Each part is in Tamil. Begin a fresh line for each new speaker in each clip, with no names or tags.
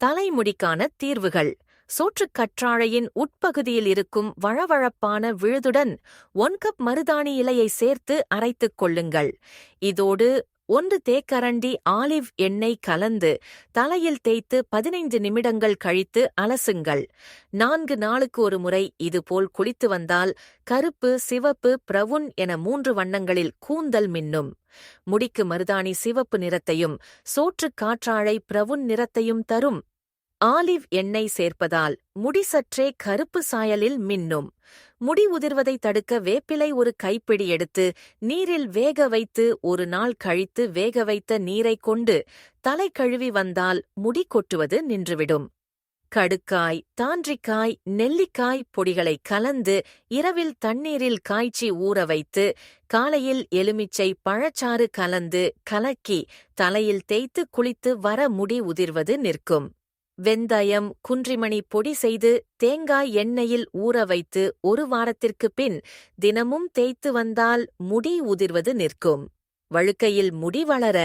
தலைமுடிக்கான தீர்வுகள். சோற்றுக் கற்றாழையின் உட்பகுதியில் இருக்கும் வழவழப்பான விழுதுடன் 1 கப் மருதாணி இலையை சேர்த்து அரைத்துக் கொள்ளுங்கள். இதோடு 1 தேக்கரண்டி ஆலிவ் எண்ணெய் கலந்து தலையில் தேய்த்து 15 நிமிடங்கள் கழித்து அலசுங்கள். 4 நாளுக்கு ஒரு முறை இதுபோல் குளித்து வந்தால் கருப்பு, சிவப்பு, பிரவுன் என 3 வண்ணங்களில் கூந்தல் மின்னும். முடிக்கு மருதாணி சிவப்பு நிறத்தையும் சோற்றுக் காற்றாழை பிரவுன் நிறத்தையும் தரும். ஆலிவ் எண்ணெய் சேர்ப்பதால் முடி சற்றே கருப்பு சாயலில் மின்னும். முடி உதிர்வதை தடுக்க வேப்பிலை ஒரு கைப்பிடி எடுத்து நீரில் வேக வைத்து 1 நாள் கழித்து வேக வைத்த நீரைக் கொண்டு தலை கழுவி வந்தால் முடி கொட்டுவது நின்றுவிடும். கடுக்காய், தாண்டிக்காய், நெல்லிக்காய் பொடிகளை கலந்து இரவில் தண்ணீரில் காய்ச்சி ஊற வைத்து காலையில் எலுமிச்சை பழச்சாறு கலந்து கலக்கி தலையில் தேய்த்து குளித்து வர முடி உதிர்வது நிற்கும். வெந்தயம், குன்றிமணி பொடி செய்து தேங்காய் எண்ணெயில் ஊற வைத்து 1 வாரத்திற்குப் பின் தினமும் தேய்த்து வந்தால் முடி உதிர்வது நிற்கும். வழுக்கையில் முடி வளர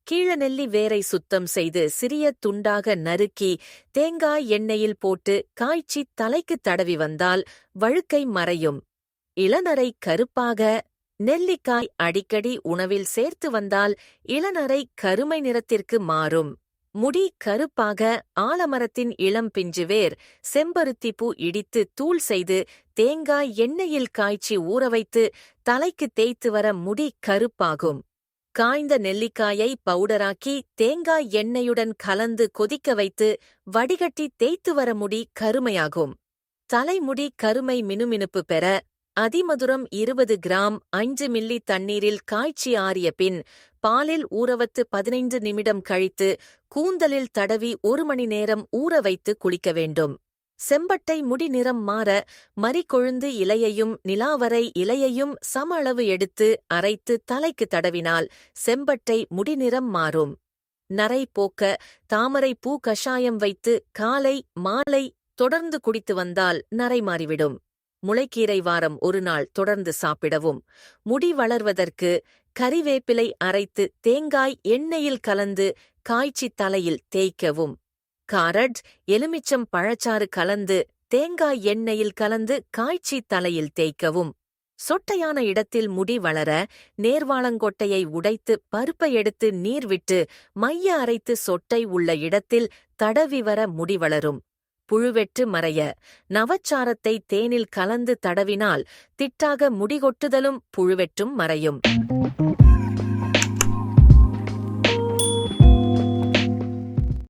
கீழநெல்லி வேரை சுத்தம் செய்து சிறிய துண்டாக நறுக்கி தேங்காய் எண்ணெயில் போட்டு காய்ச்சி தலைக்கு தடவி வந்தால் வழுக்கை மறையும். இளநரை கருப்பாக நெல்லிக்காய் அடிக்கடி உணவில் சேர்த்து வந்தால் இளநரை கருமை நிறத்திற்கு மாறும். முடி கருப்பாக ஆலமரத்தின் இளம் பிஞ்சு வேர், செம்பருத்திப்பூ இடித்து தூள் செய்து தேங்காய் எண்ணெயில் காய்ச்சி ஊறவைத்து தலைக்கு தேய்த்து வர முடி கருப்பாகும். காய்ந்த நெல்லிக்காயை பவுடராக்கி தேங்காய் எண்ணெயுடன் கலந்து கொதிக்க வைத்து வடிகட்டி தேய்த்து வர முடி கருமையாகும். தலைமுடி கருமை மினுமினுப்பு பெற அதிமதுரம் 20 கிராம் 5 மில்லி தண்ணீரில் காய்ச்சி ஆறிய பின் பாலில் ஊறவத்து 15 நிமிடம் கழித்து கூந்தலில் தடவி 1 மணி நேரம் ஊற வைத்து குளிக்க வேண்டும். செம்பட்டை முடி நிறம் மாற மரிக்கொழுந்து இலையையும் நிலாவரை இலையையும் சம அளவு எடுத்து அரைத்து தலைக்கு தடவினால் செம்பட்டை முடி நிறம் மாறும். நரை போக்க தாமரை பூ கஷாயம் வைத்து காலை மாலை தொடர்ந்து குடித்து வந்தால் நரை மாறிவிடும். முளைக்கீரை வாரம் 1 நாள் தொடர்ந்து சாப்பிடவும். முடி வளர்வதற்கு கறிவேப்பிலை அரைத்து தேங்காய் எண்ணெயில் கலந்து காய்ச்சி தலையில் தேய்க்கவும். காரட், எலுமிச்சம் பழச்சாறு கலந்து தேங்காய் எண்ணெயில் கலந்து காய்ச்சி தலையில் தேய்க்கவும். சொட்டையான இடத்தில் முடி வளர நேர்வாளங்கொட்டையை உடைத்து பருப்பை எடுத்து நீர் விட்டு மைய அரைத்து சொட்டை உள்ள இடத்தில் தடவி வர முடி வளரும். புழுவெட்டு மறைய நவச்சாரத்தை தேனில் கலந்து தடவினால் திட்டாக முடிகொட்டுதலும் புழுவெட்டும் மறையும்.